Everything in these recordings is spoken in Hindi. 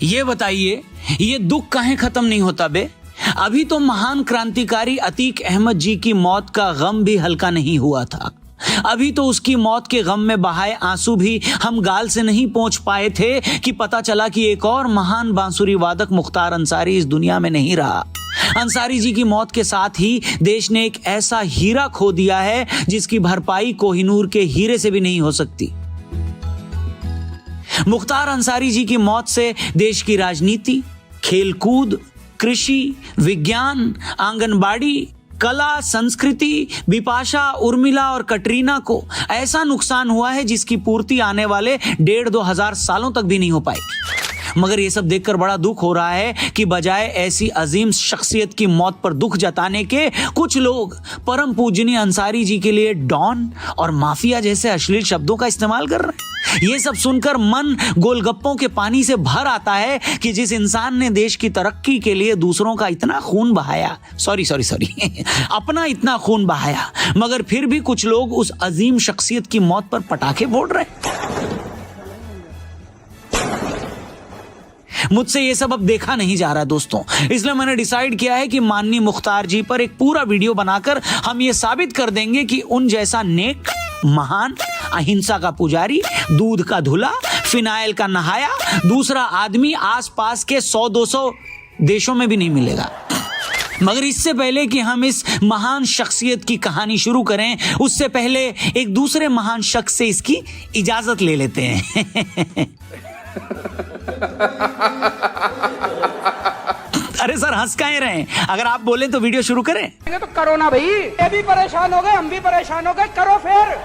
ये बताइए, ये दुख काहे खत्म नहीं होता बे? अभी तो महान क्रांतिकारी अतीक अहमद जी की मौत का गम भी हल्का नहीं हुआ था। अभी तो उसकी मौत के गम में बहाए आंसू भी हम गाल से नहीं पहुंच पाए थे कि पता चला कि एक और महान बांसुरी वादक मुख्तार अंसारी इस दुनिया में नहीं रहा। अंसारी जी की मौत के साथ ही देश ने एक ऐसा हीरा खो दिया है जिसकी भरपाई कोहिनूर के हीरे से भी नहीं हो सकती। मुख्तार अंसारी जी की मौत से देश की राजनीति, खेलकूद, कृषि, विज्ञान, आंगनबाड़ी, कला, संस्कृति, बिपाशा, उर्मिला और कटरीना को ऐसा नुकसान हुआ है जिसकी पूर्ति आने वाले 1,500-2 हजार सालों तक भी नहीं हो पाएगी। मगर यह सब देखकर बड़ा दुख हो रहा है कि बजाय ऐसी अजीम शख्सियत की मौत पर दुख जताने के कुछ लोग परम पूजनीय अंसारी जी के लिए डॉन और माफिया जैसे अश्लील शब्दों का इस्तेमाल कर रहे हैं। ये सब सुनकर मन गोलगप्पों के पानी से भर आता है कि जिस इंसान ने देश की तरक्की के लिए दूसरों का इतना खून बहाया, सॉरी अपना इतना खून बहाया, मगर फिर भी कुछ लोग उस अजीम शख्सियत की मौत पर पटाखे फोड़ रहे हैं। मुझसे ये सब अब देखा नहीं जा रहा दोस्तों, इसलिए मैंने डिसाइड किया है कि माननीय मुख्तार जी पर एक पूरा वीडियो बनाकर हम ये साबित कर देंगे कि उन जैसा नेक, महान, अहिंसा का पुजारी, दूध का धुला, फिनाइल का नहाया दूसरा आदमी आसपास के 100-200 देशों में भी नहीं मिलेगा। मगर इससे पहले कि हम इस महान शख्सियत की कहानी शुरू करें, उससे पहले एक दूसरे महान शख्स से इसकी इजाजत ले लेते हैं। अरे सर, हंस काहे रहे हैं? अगर आप बोले तो वीडियो शुरू करें। तो करो ना भाई, ये भी परेशान हो गए, हम भी परेशान हो गए, करो फिर।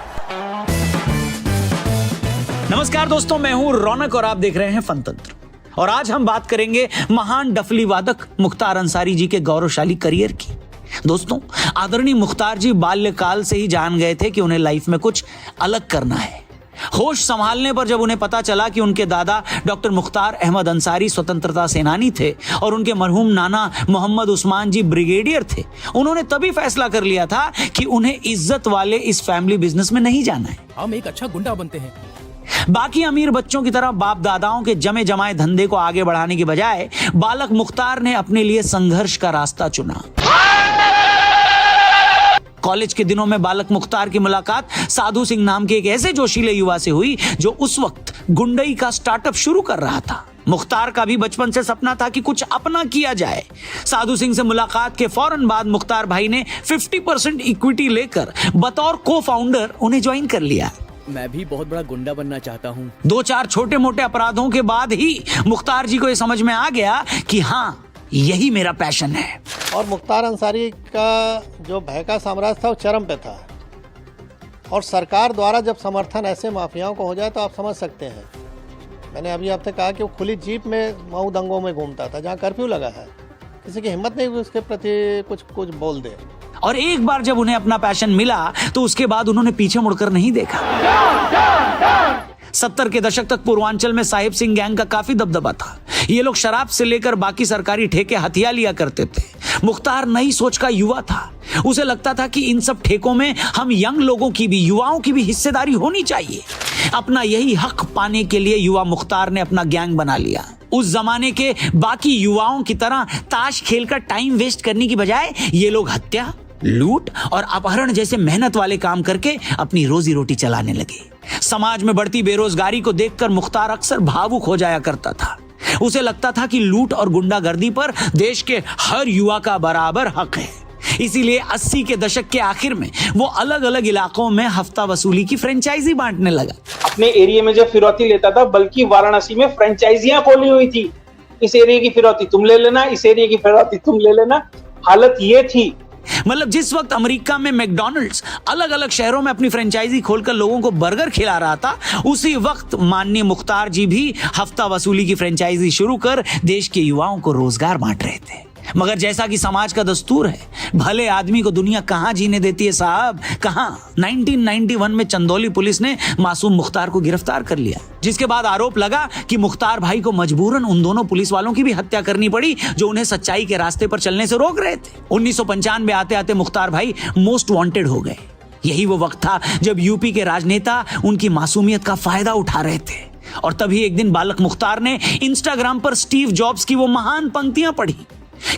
नमस्कार दोस्तों, मैं हूं रौनक और आप देख रहे हैं फनतंत्र। और आज हम बात करेंगे महान डफली वादक मुख्तार अंसारी जी के गौरवशाली करियर की। दोस्तों, आदरणीय मुख्तार जी बाल्यकाल से ही जान गए थे कि उन्हें लाइफ में कुछ अलग करना है। होश संभालने पर जब उन्हें पता चला कि उनके दादा डॉक्टर मुख्तार अहमद अंसारी स्वतंत्रता सेनानी थे और उनके मरहूम नाना मोहम्मद उस्मान जी ब्रिगेडियर थे, उन्होंने तभी फैसला कर लिया था कि उन्हें इज्जत वाले इस फैमिली बिजनेस में नहीं जाना है। हम एक अच्छा गुंडा बनते हैं। बाकी अमीर बच्चों की तरह बाप दादाओं के जमे जमाए धंधे को आगे बढ़ाने की बजाय बालक मुख्तार ने अपने लिए संघर्ष का रास्ता चुना। कॉलेज के दिनों में बालक मुख्तार की मुलाकात साधु सिंह नाम के एक ऐसे जोशीले युवा से हुई जो उस वक्त गुंडई का स्टार्टअप शुरू कर रहा था। मुख्तार का भी बचपन से सपना था कि कुछ अपना किया जाए। साधु सिंह से मुलाकात के फौरन बाद मुख्तार भाई ने 50% इक्विटी लेकर बतौर को फाउंडर उन्हें ज्वाइन कर लिया। मैं भी बहुत बड़ा गुंडा बनना चाहता हूँ। 2-4 छोटे मोटे अपराधों के बाद ही मुख्तार जी को यह समझ में आ गया कि हाँ, यही मेरा पैशन है। और मुख्तार अंसारी का जो भय का साम्राज्य था वो चरम पे था, और सरकार द्वारा जब समर्थन ऐसे माफियाओं को हो जाए तो आप समझ सकते हैं। मैंने अभी आपसे कहा कि वो खुली जीप में मऊ दंगों में घूमता था, जहाँ कर्फ्यू लगा है, किसी की हिम्मत नहीं उसके प्रति कुछ बोल दे। और एक बार जब उन्हें अपना पैशन मिला तो उसके बाद उन्होंने पीछे मुड़कर नहीं देखा। 70 के दशक तक पूर्वांचल में साहिब सिंह गैंग का काफी दबदबा था। ये लोग शराब से लेकर बाकी सरकारी ठेके हथिया लिया करते थे। मुख्तार नई सोच का युवा था। उसे लगता था कि इन सब ठेकों में हम यंग लोगों की भी, युवाओं की भी हिस्सेदारी होनी चाहिए। अपना यही हक पाने के लिए युवा मुख्तार ने अपना गैंग बना लिया। उस जमाने के बाकी युवाओं की तरह ताश खेलकर टाइम वेस्ट करने की बजाय ये लोग हत्या, लूट और अपहरण जैसे मेहनत वाले काम करके अपनी रोजी रोटी चलाने लगे। समाज में बढ़ती बेरोजगारी को देखकर मुख्तार अक्सर भावुक हो जाया करता था। उसे लगता था कि लूट और गुंडागर्दी पर देश के हर युवा का बराबर हक है। इसीलिए 80 के दशक के आखिर में वो अलग अलग इलाकों में हफ्ता वसूली की फ्रेंचाइजी बांटने लगा। अपने एरिया में जब फिरौती लेता था, बल्कि वाराणसी में फ्रेंचाइजियां खोली हुई थी। इस एरिया की फिरौती तुम ले लेना, इस एरिया की फिरौती तुम ले लेना। हालत ये थी। मतलब जिस वक्त अमेरिका में मैकडॉनल्ड्स अलग अलग शहरों में अपनी फ्रेंचाइजी खोलकर लोगों को बर्गर खिला रहा था, उसी वक्त माननीय मुख्तार जी भी हफ्ता वसूली की फ्रेंचाइजी शुरू कर देश के युवाओं को रोजगार बांट रहे थे। मगर जैसा कि समाज का दस्तूर है, भले आदमी को दुनिया कहां जीने देती है साहब, कहां। 1991 में चंदौली पुलिस ने मासूम मुख्तार को गिरफ्तार कर लिया, जिसके बाद आरोप लगा कि मुख्तार भाई को मजबूरन उन दोनों पुलिस वालों की भी हत्या करनी पड़ी जो उन्हें सच्चाई के रास्ते पर चलने से रोक रहे थे। 1995 आते आते मुख्तार भाई मोस्ट वांटेड हो गए। यही वो वक्त था जब यूपी के राजनेता उनकी मासूमियत का फायदा उठा रहे थे। और तभी एक दिन बालक मुख्तार ने इंस्टाग्राम पर स्टीव जॉब्स की वो महान पंक्तियां पढ़ी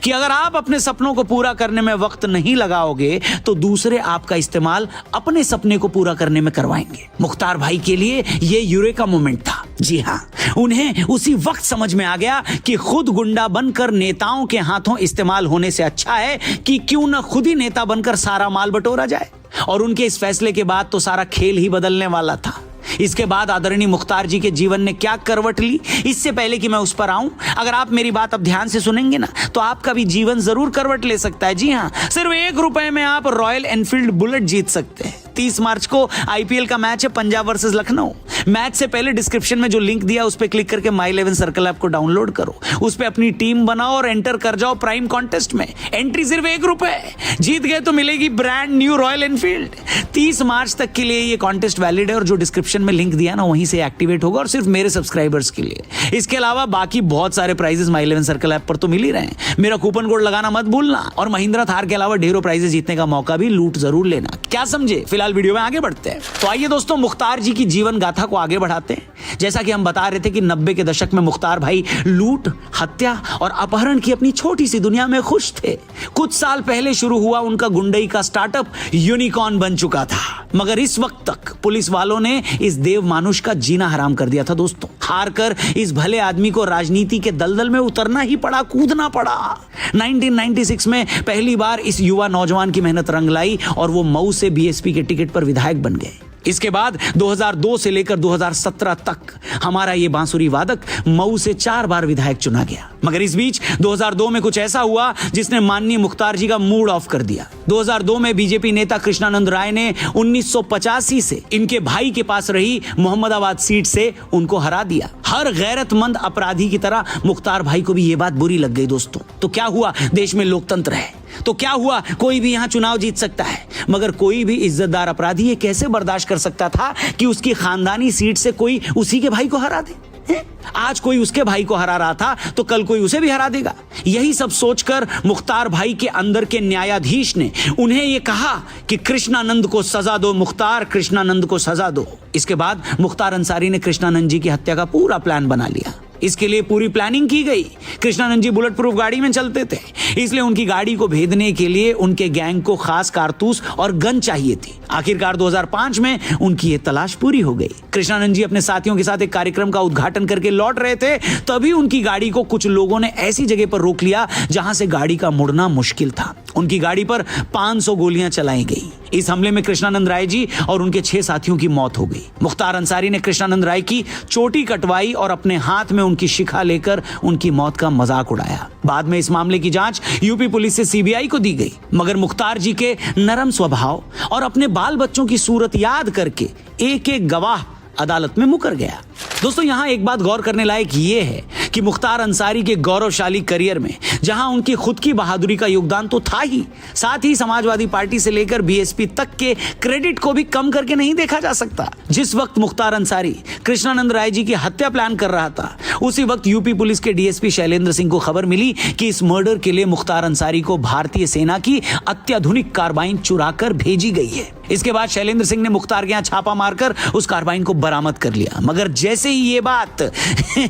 कि अगर आप अपने सपनों को पूरा करने में वक्त नहीं लगाओगे तो दूसरे आपका इस्तेमाल अपने सपने को पूरा करने में करवाएंगे। मुख्तार भाई के लिए ये यूरेका मोमेंट था। जी हां, उन्हें उसी वक्त समझ में आ गया कि खुद गुंडा बनकर नेताओं के हाथों इस्तेमाल होने से अच्छा है कि क्यों न खुद ही नेता बनकर सारा माल बटोरा जाए। और उनके इस फैसले के बाद तो सारा खेल ही बदलने वाला था। इसके बाद आदरणीय मुख्तार जी के जीवन ने क्या करवट ली, इससे पहले कि मैं उस पर आऊं, अगर आप मेरी बात अब ध्यान से सुनेंगे ना तो आपका भी जीवन जरूर करवट ले सकता है। जी हां, सिर्फ ₹1 में आप रॉयल एनफील्ड बुलेट जीत सकते हैं। 30 मार्च को आईपीएल का मैच है, पंजाब वर्सेस लखनऊ। मैच से पहले डिस्क्रिप्शन में जो लिंक दिया उस पर क्लिक करके माई 11 सर्कल ऐप को डाउनलोड करो, उस पर अपनी टीम बनाओ और एंटर कर जाओ प्राइम कॉन्टेस्ट में। एंट्री सिर्फ ₹1, जीत गए तो मिलेगी ब्रांड न्यू रॉयल एनफील्ड। 30 मार्च तक के लिए ये कॉन्टेस्ट वैलिड है और जो डिस्क्रिप्शन में लिंक दिया ना वहीं से एक्टिवेट होगा और सिर्फ मेरे सब्सक्राइबर्स के लिए। इसके अलावा बाकी बहुत सारे प्राइजेस माई 11 सर्कल ऐप पर तो मिल ही रहे हैं। मेरा कूपन कोड लगाना मत भूलना और महिंद्रा थार के अलावा ढेरों प्राइजेस जीतने का मौका भी लूट जरूर लेना। क्या समझे? फिलहाल वीडियो में आगे बढ़ते हैं। तो आइए दोस्तों, मुख्तार जी की जीवन गाथा को आगे बढ़ाते हैं। जैसा कि हम बता रहे थे कि 90 के दशक में मुख्तार भाई लूट, हत्या और अपहरण की अपनी छोटी सी दुनिया में खुश थे। कुछ साल पहले शुरू हुआ उनका गुंडई का स्टार्टअप यूनिकॉर्न बन चुका था, मगर इस वक्त तक पुलिस वालों ने इस देव मानुष का जीना हराम कर दिया था। दोस्तों, हार कर इस भले आदमी को राजनीति के दलदल में उतरना ही पड़ा, कूदना पड़ा। 1996 में पहली बार इस युवा नौजवान की मेहनत रंग लाई और वो मऊ से बीएसपी के टिकट पर विधायक बन गए। इसके बाद 2002 से लेकर 2017 तक हमारा ये बांसुरी वादक मऊ से 4 बार विधायक चुना गया। मगर इस बीच 2002 में कुछ ऐसा हुआ जिसने माननीय मुख्तार जी का मूड ऑफ कर दिया। 2002 में बीजेपी नेता कृष्णानंद राय ने 1985 से इनके भाई के पास रही मोहम्मदाबाद सीट से उनको हरा दिया। हर गैरतमंद अपराधी की तरह मुख्तार भाई को भी ये बात बुरी लग गई। दोस्तों, तो क्या हुआ? देश में लोकतंत्र है तो क्या हुआ? कोई भी यहां चुनाव जीत सकता है, मगर कोई भी इज्जतदार अपराधी ये कैसे बर्दाश्त कर सकता था कि उसकी खानदानी सीट से कोई उसी के भाई को हरा दे? आज कोई उसके भाई को हरा रहा था तो कल कोई उसे भी हरा देगा। यही सब सोचकर मुख्तार भाई के अंदर के न्यायाधीश ने उन्हें यह कहा कि कृष्णानंद को सजा दो, मुख्तार कृष्णानंद को सजा दो। इसके बाद मुख्तार अंसारी ने कृष्णानंद जी की हत्या का पूरा प्लान बना लिया। इसके लिए पूरी प्लानिंग की गई। कृष्णानंद जी बुलेट प्रूफ गाड़ी में चलते थे, इसलिए उनकी गाड़ी को भेदने के लिए उनके गैंग को खास कारतूस और गन चाहिए थी। आखिरकार 2005 में उनकी ये तलाश पूरी हो गई। कृष्णानंद जी अपने साथियों के साथ एक कार्यक्रम का उद्घाटन करके लौट रहे थे, तभी उनकी गाड़ी को कुछ लोगों ने ऐसी जगह पर रोक लिया जहां से गाड़ी का मुड़ना मुश्किल था। उनकी गाड़ी पर 500 गोलियां चलाई गई। इस हमले में कृष्णानंद राय जी और उनके 6 साथियों की मौत हो गई। मुख्तार अंसारी ने कृष्णानंद राय की चोटी कटवाई और अपने हाथ में उनकी शिखा लेकर उनकी मौत का मजाक उड़ाया। बाद में इस मामले की जांच यूपी पुलिस से सीबीआई को दी गई, मगर मुख्तार जी के नरम स्वभाव और अपने बाल बच्चों की सूरत याद करके एक एक गवाह अदालत में मुकर गया। दोस्तों, यहां एक बात गौर करने लायक यह है कि मुख्तार अंसारी के गौरवशाली करियर में जहां उनकी खुद की बहादुरी का योगदान तो था ही, साथ ही समाजवादी पार्टी से लेकर बीएसपी तक के क्रेडिट को भी कम करके नहीं देखा जा सकता। जिस वक्त मुख्तार अंसारी कृष्णानंद राय जी की हत्या प्लान कर रहा था, उसी वक्त यूपी पुलिस के डीएसपी शैलेंद्र सिंह को खबर मिली कि इस मर्डर के लिए मुख्तार अंसारी को भारतीय सेना की अत्याधुनिक कार्बाइन चुरा कर भेजी गई है। इसके बाद शैलेंद्र सिंह ने मुख्तार के यहां छापा मारकर उस कार्बाइन को बरामद कर लिया। मगर जैसे ही ये बात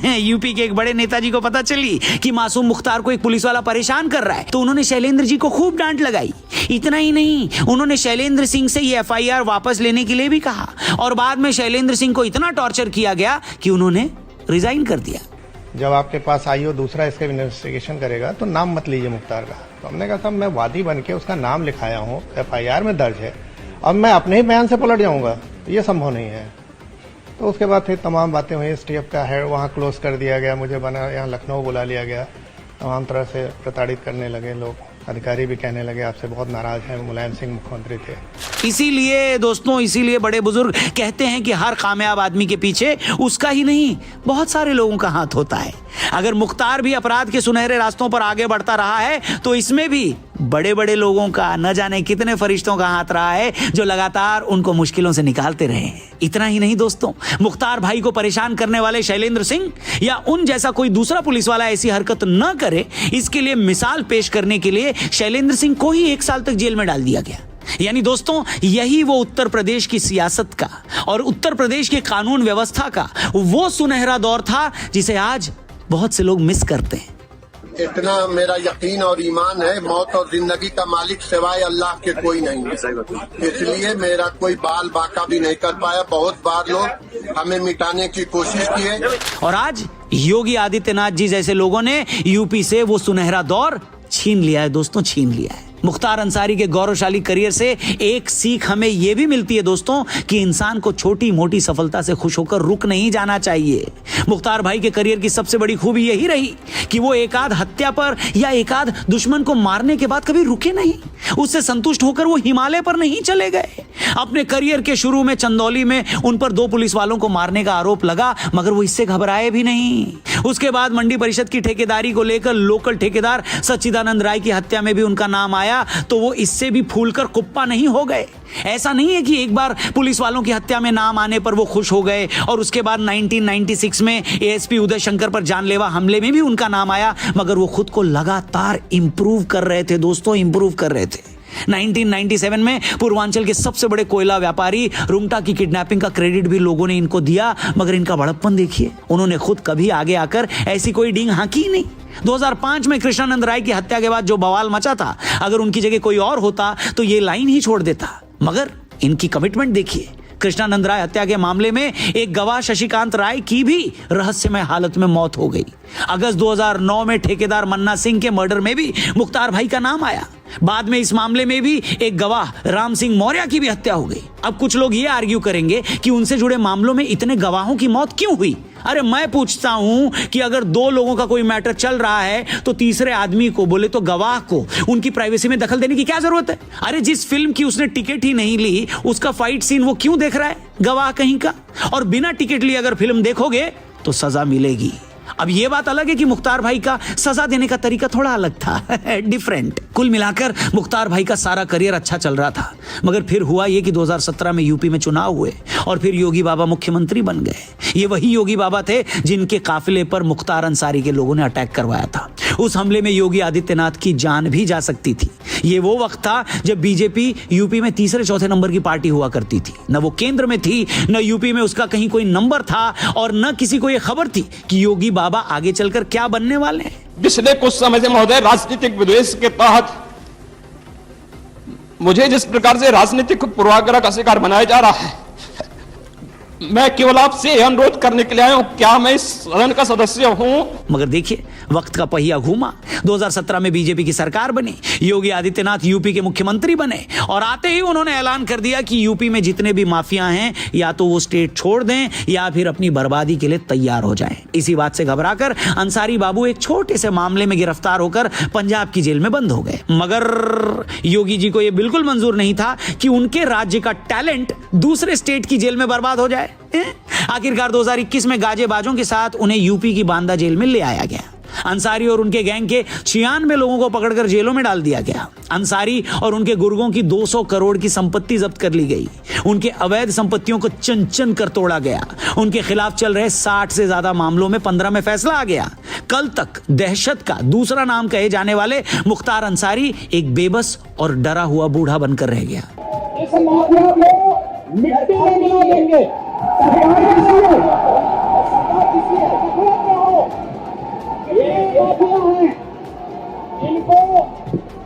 यूपी के एक बड़े नेताजी को पता चली कि मासूम मुख्तार को एक पुलिस वाला परेशान कर रहा है, तो उन्होंने शैलेंद्र जी को खूब डांट लगाई। इतना ही नहीं, उन्होंने शैलेंद्र सिंह से ये एफआईआर वापस लेने के लिए भी कहा और बाद में शैलेंद्र सिंह को इतना टॉर्चर किया गया कि उन्होंने रिजाइन कर दिया। जब आपके पास आईओ दूसरा इसका इन्वेस्टिगेशन करेगा तो नाम मत लीजिए मुख्तार का। तो हमने कहा साहब, मैं वादी बन के उसका नाम लिखाया हूँ, एफआईआर में दर्ज है, अब मैं अपने ही बयान से पलट जाऊंगा, ये संभव नहीं है। तो उसके बाद फिर तमाम बातें हुई। एसटीएफ का हेड वहाँ क्लोज कर दिया गया, मुझे बना यहाँ लखनऊ बुला लिया गया। तमाम तरह से प्रताड़ित करने लगे लोग। अधिकारी भी कहने लगे आपसे बहुत नाराज हैं, मुलायम सिंह मुख्यमंत्री थे। इसीलिए दोस्तों, इसीलिए बड़े बुजुर्ग कहते हैं कि हर कामयाब आदमी के पीछे उसका ही नहीं बहुत सारे लोगों का हाथ होता है। अगर मुख्तार भी अपराध के सुनहरे रास्तों पर आगे बढ़ता रहा है तो इसमें भी बड़े बड़े लोगों का, न जाने कितने फरिश्तों का हाथ रहा है जो लगातार उनको मुश्किलों से निकालते रहे हैं। इतना ही नहीं दोस्तों, मुख्तार भाई को परेशान करने वाले शैलेंद्र सिंह या उन जैसा कोई दूसरा पुलिस वाला ऐसी हरकत न करे, इसके लिए मिसाल पेश करने के लिए शैलेंद्र सिंह को ही 1 साल तक जेल में डाल दिया गया। यानी दोस्तों, यही वो उत्तर प्रदेश की सियासत का और उत्तर प्रदेश की कानून व्यवस्था का वो सुनहरा दौर था जिसे आज बहुत से लोग मिस करते हैं। इतना मेरा यकीन और ईमान है, मौत और जिंदगी का मालिक सिवाय अल्लाह के कोई नहीं है। इसलिए मेरा कोई बाल बाका भी नहीं कर पाया। बहुत बार लोग हमें मिटाने की कोशिश किए और आज योगी आदित्यनाथ जी जैसे लोगों ने यूपी से वो सुनहरा दौर छीन लिया है दोस्तों, छीन लिया है। मुख्तार अंसारी के गौरवशाली करियर से एक सीख हमें यह भी मिलती है दोस्तों कि इंसान को छोटी मोटी सफलता से खुश होकर रुक नहीं जाना चाहिए। मुख्तार भाई के करियर की सबसे बड़ी खूबी यही रही कि वो एक आध हत्या पर या एक आध दुश्मन को मारने के बाद कभी रुके नहीं। उससे संतुष्ट होकर वो हिमालय पर नहीं चले गए। अपने करियर के शुरू में चंदौली में उन पर 2 पुलिस वालों को मारने का आरोप लगा, मगर वो इससे घबराए भी नहीं। उसके बाद मंडी परिषद की ठेकेदारी को लेकर लोकल ठेकेदार सच्चिदानंद राय की हत्या में भी उनका नाम आया, तो वो इससे भी फूलकर कुप्पा नहीं हो गए। ऐसा नहीं है कि एक बार पुलिस वालों की हत्या में नाम आने पर वो खुश हो गए और उसके बाद 1996 में एएसपी उदय शंकर पर जानलेवा हमले में भी उनका नाम आया, मगर वो खुद को लगातार इंप्रूव कर रहे थे दोस्तों, इंप्रूव कर रहे थे। 1997 में पूर्वांचल के सबसे बड़े कोयला व्यापारी रुंगटा की किडनैपिंग का क्रेडिट भी लोगों ने इनको दिया, मगर इनका बड़प्पन देखिए, उन्होंने खुद कभी आगे आकर ऐसी कोई डींग हाँकी नहीं। 2005 में कृष्णानंद राय की हत्या के बाद जो बवाल मचा था, अगर उनकी जगह कोई और होता तो ये लाइन ही छोड़ देता, मगर इनकी कमिटमेंट देखिए। कृष्णानंद राय हत्या के मामले में एक गवाह शशिकांत राय की भी रहस्यमय हालत में मौत हो गई। अगस्त 2009 में ठेकेदार मन्ना सिंह के मर्डर में भी मुख्तार भाई का नाम आया। बाद में इस मामले में भी एक गवाह राम सिंह मौर्य की भी हत्या हो गई। अब कुछ लोग ये आर्ग्यू करेंगे कि उनसे जुड़े मामलों में इतने गवाहों की मौत क्यों हुई। अरे मैं पूछता हूं कि अगर 2 लोगों का कोई मैटर चल रहा है तो तीसरे आदमी को, बोले तो गवाह को, उनकी प्राइवेसी में दखल देने की क्या जरूरत है। अरे जिस फिल्म की उसने टिकट ही नहीं ली, उसका फाइट सीन वो क्यों देख रहा है, गवाह कहीं का। और बिना टिकट लिए अगर फिल्म देखोगे तो सजा मिलेगी। अब यह बात अलग है कि मुख्तार भाई का सजा देने का तरीका थोड़ा अलग था, डिफरेंट। कुल मिलाकर मुख्तार भाई का सारा करियर अच्छा चल रहा था, मगर फिर हुआ यह कि 2017 में यूपी में चुनाव हुए और फिर योगी बाबा मुख्यमंत्री बन गए। ये वही योगी बाबा थे जिनके काफिले पर मुख्तार अंसारी के लोगों ने अटैक करवाया था। उस हमले में योगी आदित्यनाथ की जान भी जा सकती थी। ये वो वक्त था जब बीजेपी यूपी में तीसरे चौथे नंबर की पार्टी हुआ करती थी। न वो केंद्र में थी, न यूपी में उसका कहीं कोई नंबर था, और न किसी को यह खबर थी कि योगी बाबा आगे चलकर क्या बनने वाले हैं। पिछले कुछ समय से महोदय राजनीतिक विद्वेष के तहत मुझे जिस प्रकार से राजनीतिक पूर्वाग्रह का शिकार बनाया जा रहा है, मैं केवल आपसे अनुरोध करने के लिए आया हूं, क्या मैं इस सदन का सदस्य हूं। मगर देखिए, वक्त का पहिया घूमा। 2017 में बीजेपी की सरकार बनी, योगी आदित्यनाथ यूपी के मुख्यमंत्री बने और आते ही उन्होंने ऐलान कर दिया कि यूपी में जितने भी माफिया हैं या तो वो स्टेट छोड़ दें या फिर अपनी बर्बादी के लिए तैयार हो जाएं। इसी बात से घबराकर अंसारी बाबू एक छोटे से मामले में गिरफ्तार होकर पंजाब की जेल में बंद हो गए। मगर योगी जी को यह बिल्कुल मंजूर नहीं था कि उनके राज्य का टैलेंट दूसरे स्टेट की जेल में बर्बाद हो जाए। आखिरकार 2021 में गाजेबाजों के साथ उन्हें यूपी की बांदा जेल में ले आया गया। अंसारी और उनके गैंग के 96 लोगों को पकड़कर जेलों में डाल दिया गया। अंसारी और उनके गुर्गों की 200 करोड़ की संपत्ति जब्त कर ली गई। उनके अवैध संपत्तियों को चन चन कर तोड़ा गया। उनके खिलाफ चल रहे 60 से ज्यादा मामलों में 15 में फैसला आ गया। कल तक दहशत का दूसरा नाम कहे जाने वाले मुख्तार अंसारी एक बेबस और डरा हुआ बूढ़ा बनकर रह गया। इस माफिया को मिट्टी में मिला देंगे।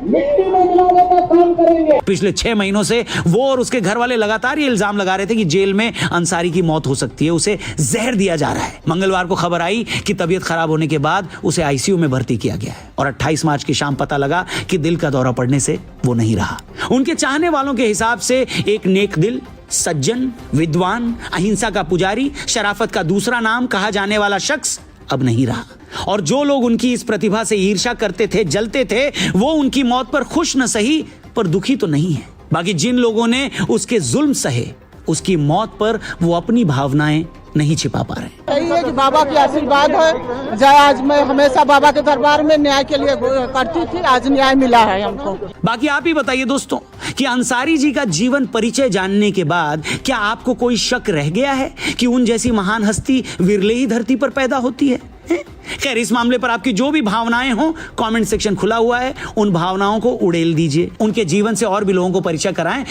मिट्टी में मिलाने का काम करेंगे। पिछले 6 महीनों से वो और उसके घर वाले लगातार ये इल्जाम लगा रहे थे कि जेल में अंसारी की मौत हो सकती है, उसे जहर दिया जा रहा है। मंगलवार को खबर आई कि तबीयत खराब होने के बाद उसे आईसीयू में भर्ती किया गया है और 28 मार्च की शाम पता लगा कि दिल का दौरा पड़ने से वो नहीं रहा। उनके चाहने वालों के हिसाब से एक नेक दिल, सज्जन, विद्वान, अहिंसा का पुजारी, शराफत का दूसरा नाम कहा जाने वाला शख्स अब नहीं रहा। और जो लोग उनकी इस प्रतिभा से ईर्ष्या करते थे, जलते थे, वो उनकी मौत पर खुश न सही पर दुखी तो नहीं है। बाकी जिन लोगों ने उसके जुल्म सहे, उसकी मौत पर वो अपनी भावनाएं नहीं छिपा पा रहे। यही है कि बाबा की आशीर्वाद है। जय, आज मैं हमेशा बाबा के दरबार में न्याय के लिए करती थी, आज न्याय मिला है हमको। बाकी आप ही बताइए दोस्तों कि अंसारी जी का जीवन परिचय जानने के बाद क्या आपको कोई शक रह गया है कि उन जैसी महान हस्ती विरले ही धरती पर पैदा होती है? खैर, इस मामले पर आपकी जो भी भावनाएं हो, कमेंट सेक्शन खुला हुआ है, उन भावनाओं को उड़ेल दीजिए, उनके जीवन से और भी लोगों को परिचय कराएं।